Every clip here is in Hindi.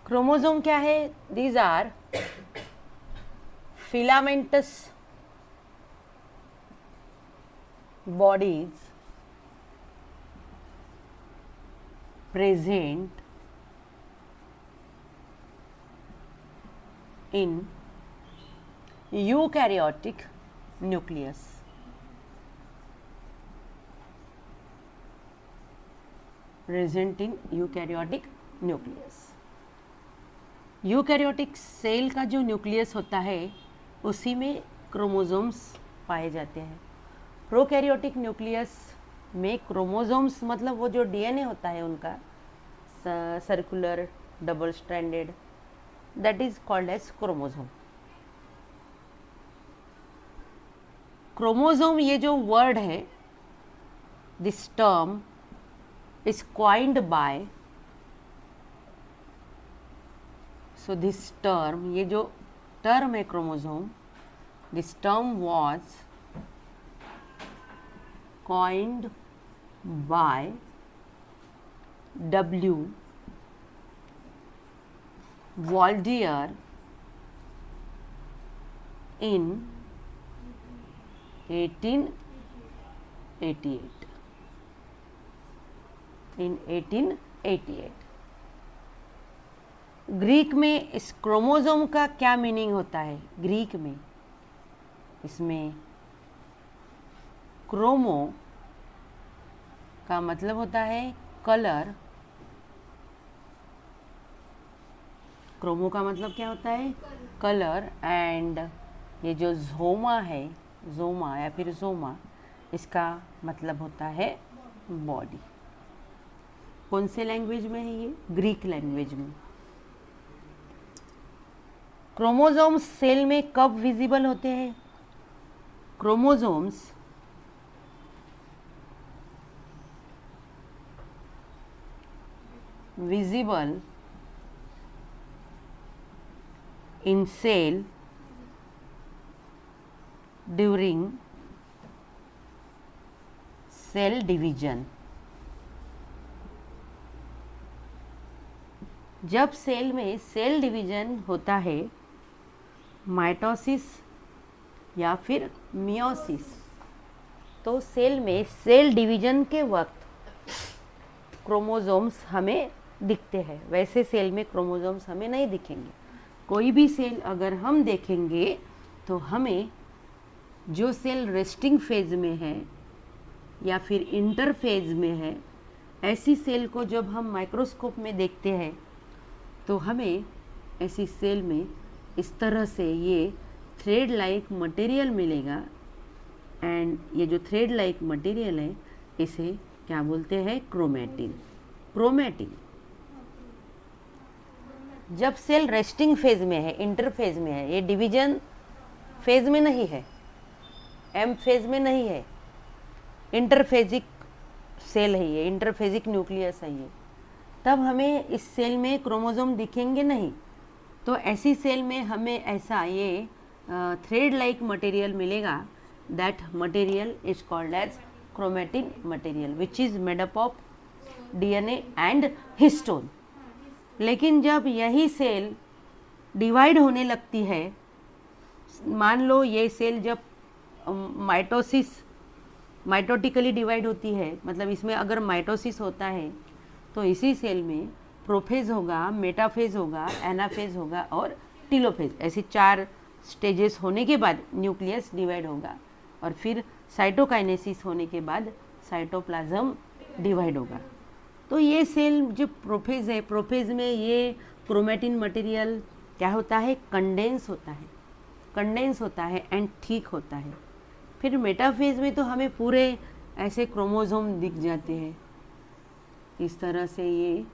क्रोमोसोम क्या है? These are filamentous bodies present in eukaryotic nucleus. Present in eukaryotic nucleus. Eukaryotic cell का जो न्यूक्लियस होता है उसी में क्रोमोसोम्स पाए जाते हैं। प्रोकैरियोटिक न्यूक्लियस में क्रोमोसोम्स मतलब वो जो डीएनए होता है उनका circular double stranded, that is called as chromosome. Chromosome ये जो वर्ड है, this term is coined by, so this term, ये जो टर्म है chromosome, this term was coined by W. Waldier in 1888. In 1888. Greek में इस क्रोमोसोम का क्या मीनिंग होता है? ग्रीक में इसमें क्रोमो का मतलब होता है कलर। क्रोमो का मतलब क्या होता है? कलर। एंड ये जो ज़ोमा है, ज़ोमा या फिर ज़ोमा, इसका मतलब होता है बॉडी। कौन से लैंग्वेज में है ये? ग्रीक लैंग्वेज में। क्रोमोसोम्स सेल में कब विजिबल होते हैं? Chromosomes visible in cell during cell division. जब सेल में सेल डिवीजन होता है, माइटोसिस या फिर मियोसिस, तो सेल में सेल डिवीजन के वक्त क्रोमोसोम्स हमें दिखते हैं। वैसे सेल में क्रोमोसोम्स हमें नहीं दिखेंगे। कोई भी सेल अगर हम देखेंगे तो हमें जो सेल रेस्टिंग फेज में है या फिर इंटरफेज में है, ऐसी सेल को जब हम माइक्रोस्कोप में देखते हैं तो हमें ऐसी सेल में इस तरह से ये थ्रेड लाइक मटेरियल मिलेगा। एंड ये जो थ्रेड लाइक मटेरियल है, इसे क्या बोलते हैं? क्रोमैटिन। क्रोमैटिन जब सेल रेस्टिंग फेज में है, इंटरफेज में है, ये डिवीजन फेज में नहीं है, एम फेज में नहीं है, इंटरफेजिक सेल है ये, इंटरफेजिक न्यूक्लियस है ये, तब हमें इस सेल में क्रोमोसोम दिखेंगे नहीं। तो ऐसी सेल में हमें ऐसा ये थ्रेड लाइक मटेरियल मिलेगा। That material is called as chromatin material which is made up of DNA and histone। लेकिन जब यही सेल डिवाइड होने लगती है, मान लो ये सेल जब माइटोटिकली डिवाइड होती है, मतलब इसमें अगर माइटोसिस होता है तो इसी सेल में प्रोफेज होगा, मेटाफेज होगा, एनाफेज होगा और टीलोफेज, ऐसे 4 स्टेजेस होने के बाद न्यूक्लियस डिवाइड होगा और फिर साइटोकाइनेसिस होने के बाद साइटोप्लाज्म डिवाइड होगा। तो ये सेल जो प्रोफेज है, प्रोफेज में ये क्रोमैटिन मटेरियल क्या होता है? कंडेंस होता है एंड ठीक होता है। फिर मेटाफेज में तो हमें पूरे ऐसे क्रोमोसोम दिख जाते हैं। इस तरह से ये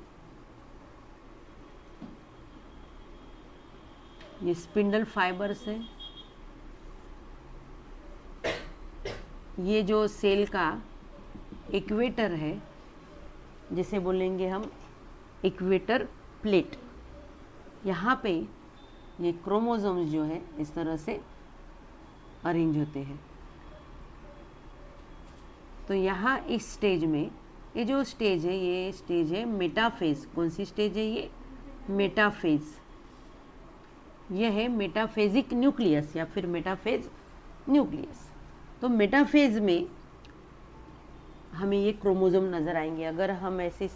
स्पिंडल फाइबर्स है। ये जो सेल का इक्वेटर है, जिसे बोलेंगे हम इक्वेटर प्लेट, यहाँ पे ये क्रोमोसोम्स जो है इस तरह से अरेंज होते हैं। तो यहाँ इस स्टेज में, ये जो स्टेज है, ये स्टेज है मेटाफेज। कौन सी स्टेज है ये? मेटाफेज, यह है मेटाफेजिक न्यूक्लियस या फिर मेटाफेज न्यूक्लियस। तो मेटाफेज में हमें ये क्रोमोसोम नज़र आएंगे। अगर हम ऐसे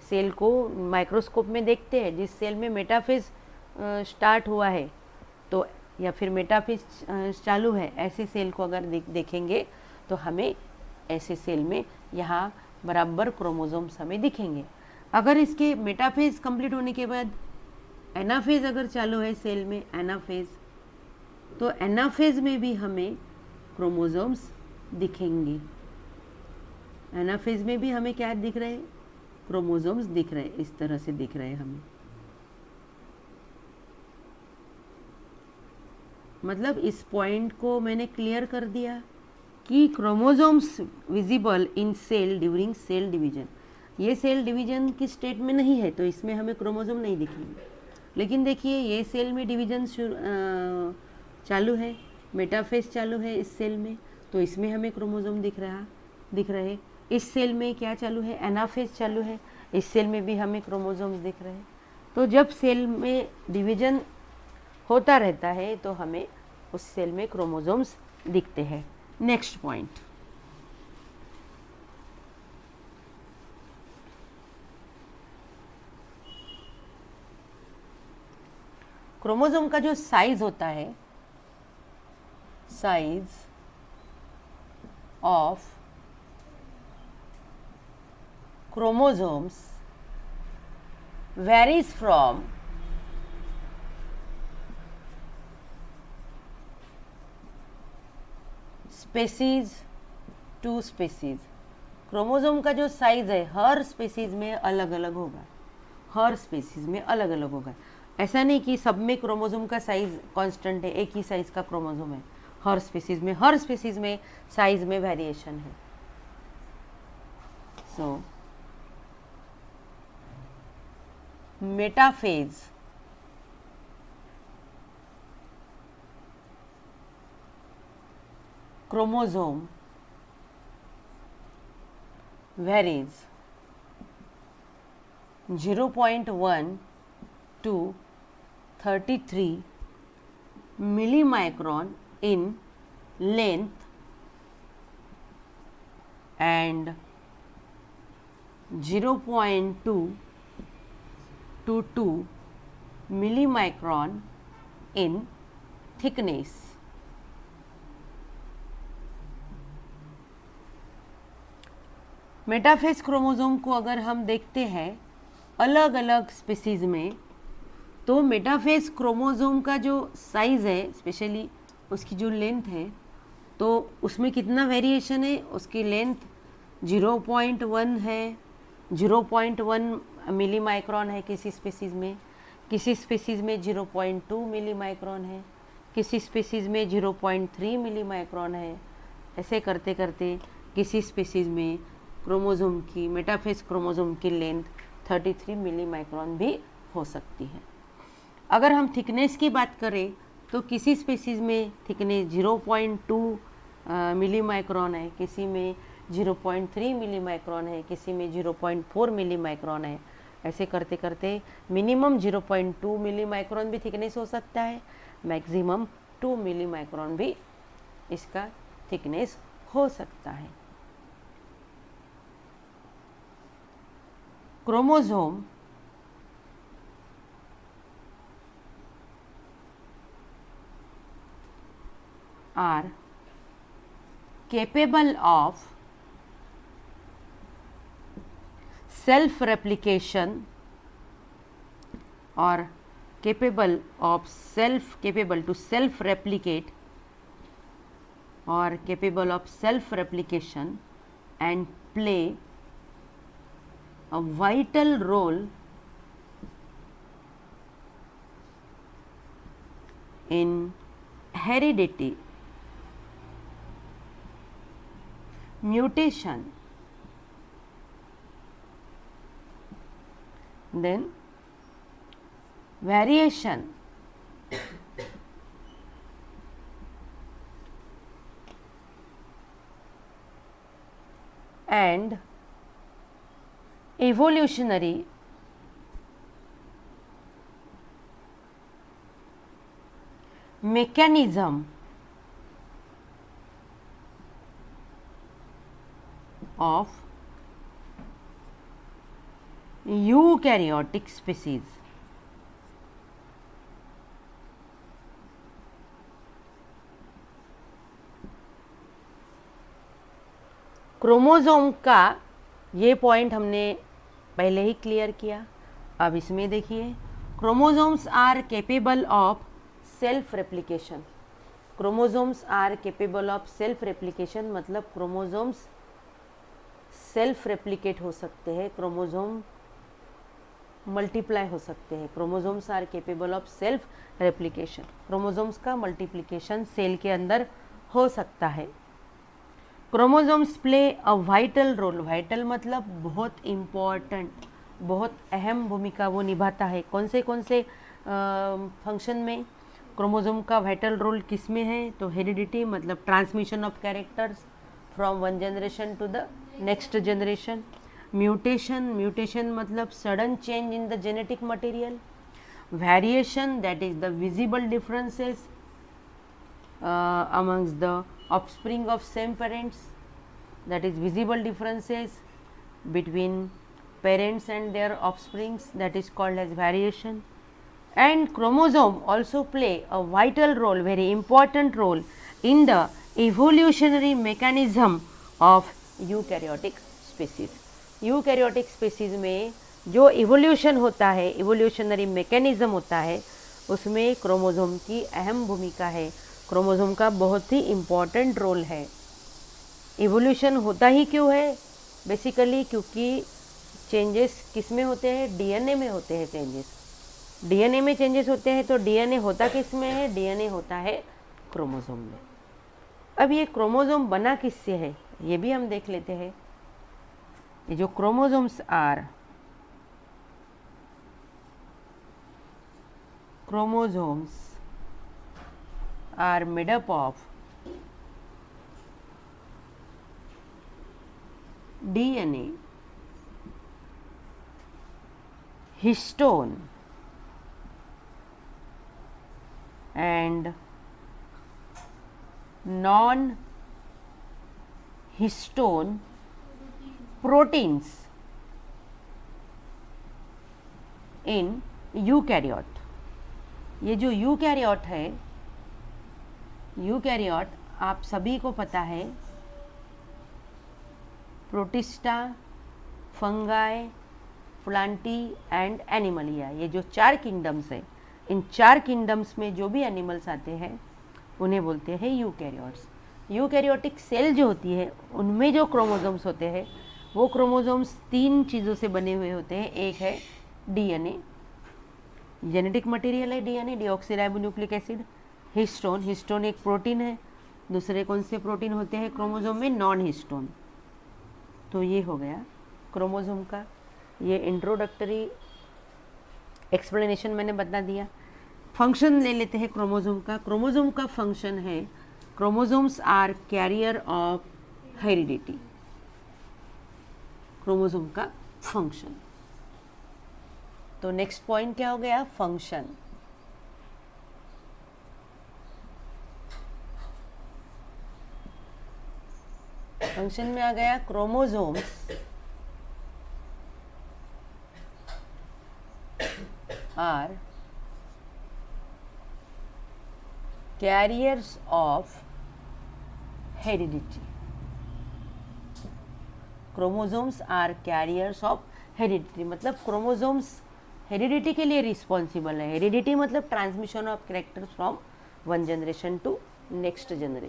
सेल को माइक्रोस्कोप में देखते हैं, जिस सेल में मेटाफेज स्टार्ट हुआ है तो या फिर मेटाफेज चालू है, ऐसे सेल को अगर देखेंगे तो हमें ऐसे सेल में यहाँ बराबर क्रोमोसोम्स हमें दिखेंगे। अगर इसके मेटाफेज कंप्लीट होने के बाद एनाफेज अगर चालू है सेल में, एनाफेज, तो एनाफेज में भी हमें क्रोमोसोम्स दिखेंगे। एनाफेज में भी हमें क्या दिख रहे हैं? क्रोमोसोम्स दिख रहे हैं, इस तरह से दिख रहे हैं हमें। मतलब इस पॉइंट को मैंने क्लियर कर दिया कि chromosomes visible in cell during cell division. ये सेल डिवीजन की स्टेट में नहीं है तो इसमें हमें क्रोमोसोम नहीं दिखेंगे, लेकिन देखिए ये सेल में डिवीजन चालू है, मेटाफेज चालू है इस सेल में, तो इसमें हमें क्रोमोसोम दिख रहे। इस सेल में क्या चालू है? एनाफेज चालू है, इस सेल में भी हमें क्रोमोसोम्स दिख रहे हैं। तो जब सेल में डिवीजन होता रहता है तो हमें उस सेल में क्रोमोसोम्स दिखते हैं। नेक्स्ट पॉइंट, क्रोमोसोम का जो साइज होता है, size of chromosomes varies from species to species। Chromosome का जो साइज है हर स्पेसीज में अलग अलग होगा, हर स्पेसीज में अलग अलग होगा। ऐसा नहीं कि सब में क्रोमोसोम का साइज कांस्टेंट है, एक ही साइज का क्रोमोसोम है। हर स्पेसीज में साइज में वेरिएशन है। सो metaphase chromosome varies 0.1 to 33 millimicron in length and 0.2 to 2 millimicron in thickness। Metaphase chromosome को अगर हम देखते हैं अलग अलग स्पीसीज में, तो मेटाफेज क्रोमोसोम का जो साइज है, स्पेशली उसकी जो लेंथ है, तो उसमें कितना वेरिएशन है? उसकी लेंथ 0.1 है, 0.1 मिली माइक्रोन है किसी स्पीसीज में, किसी स्पीसीज में 0.2 मिली माइक्रोन है, किसी स्पीसीज में 0.3 मिली माइक्रोन है। ऐसे करते करते किसी स्पीसीज में क्रोमोसोम की, मेटाफेज क्रोमोसोम की लेंथ 33 मिली माइक्रोन भी हो सकती है। अगर हम थिकनेस की बात करें तो किसी स्पीसीज में थिकनेस 0.2 मिली माइक्रोन है, किसी में 0.3 मिली माइक्रोन है, किसी में 0.4 मिली माइक्रोन है। ऐसे करते करते मिनिमम 0.2 मिली माइक्रोन भी थिकनेस हो सकता है, मैक्सिमम 2 मिली माइक्रोन भी इसका थिकनेस हो सकता है। Chromosome are capable of self replication or capable to self replicate or capable of self replication and play a vital role in heredity, mutation, then variation, and evolutionary mechanism of eukaryotic species. Chromosome का ये पॉइंट हमने पहले ही क्लियर किया। अब इसमें देखिए, chromosomes are capable of self replication. Chromosomes are capable of self replication मतलब क्रोमोसोम्स सेल्फ रेप्लिकेट हो सकते हैं, क्रोमोसोम मल्टीप्लाई हो सकते हैं। Chromosomes are capable of self replication, chromosomes का मल्टीप्लिकेशन सेल के अंदर हो सकता है। Chromosomes play a vital role, vital मतलब बहुत इम्पॉर्टेंट, बहुत अहम भूमिका वो निभाता है। कौन से फंक्शन में क्रोमोसोम का वाइटल रोल किस में है? तो हेरिडिटी मतलब transmission of characters from one generation to the next generation. Mutation, mutation मतलब sudden change in the genetic material. Variation that is the visible differences amongst the offspring of same parents, that is visible differences between parents and their offsprings, that is called as variation. And chromosome also play a vital role, very important role in the evolutionary mechanism of eukaryotic species. eukaryotic species में जो evolution होता है, evolutionary mechanism होता है, उसमें क्रोमोसोम की अहम भूमिका है। क्रोमोसोम का बहुत ही इम्पॉर्टेंट रोल है। इवोल्यूशन होता ही क्यों है? बेसिकली क्योंकि चेंजेस किस में होते हैं? डीएनए में होते हैं चेंजेस। डीएनए में चेंजेस होते हैं तो डीएनए होता किस में है? डीएनए होता है क्रोमोसोम में। अब ये क्रोमोसोम बना किससे है ये भी हम देख लेते हैं। ये जो chromosomes are, chromosomes are made up of DNA, histone and non-histone proteins in eukaryote। ये जो यूकैरियोट है, यूकैरियोट आप सभी को पता है, protista, fungi, Plantae and Animalia, ये जो 4 किंगडम्स है, इन 4 किंगडम्स में जो भी एनिमल्स आते हैं उन्हें बोलते हैं यूकैरियोट्स। यूकैरियोटिक सेल जो होती है उनमें जो क्रोमोसोम्स होते हैं वो क्रोमोसोम्स 3 चीज़ों से बने हुए होते हैं। एक है डीएनए, जेनेटिक मटेरियल है DNA, deoxyribonucleic acid. Histone, histone एक प्रोटीन है। दूसरे कौन से प्रोटीन होते हैं क्रोमोसोम में? Non histone. तो ये हो गया क्रोमोसोम का, ये इंट्रोडक्टरी एक्सप्लेनेशन मैंने बता दिया। फंक्शन ले लेते हैं क्रोमोसोम का। क्रोमोसोम का फंक्शन है, chromosomes are carrier of heredity. Chromosome का फंक्शन। तो नेक्स्ट पॉइंट क्या हो गया? फंक्शन। फंक्शन में आ गया chromosomes are carriers of heredity. Chromosomes are carriers of heredity मतलब क्रोमोसोम्स हेरिडिटी के लिए रिस्पॉन्सिबल है। हेरिडिटी मतलब transmission of characters from one generation to next generation.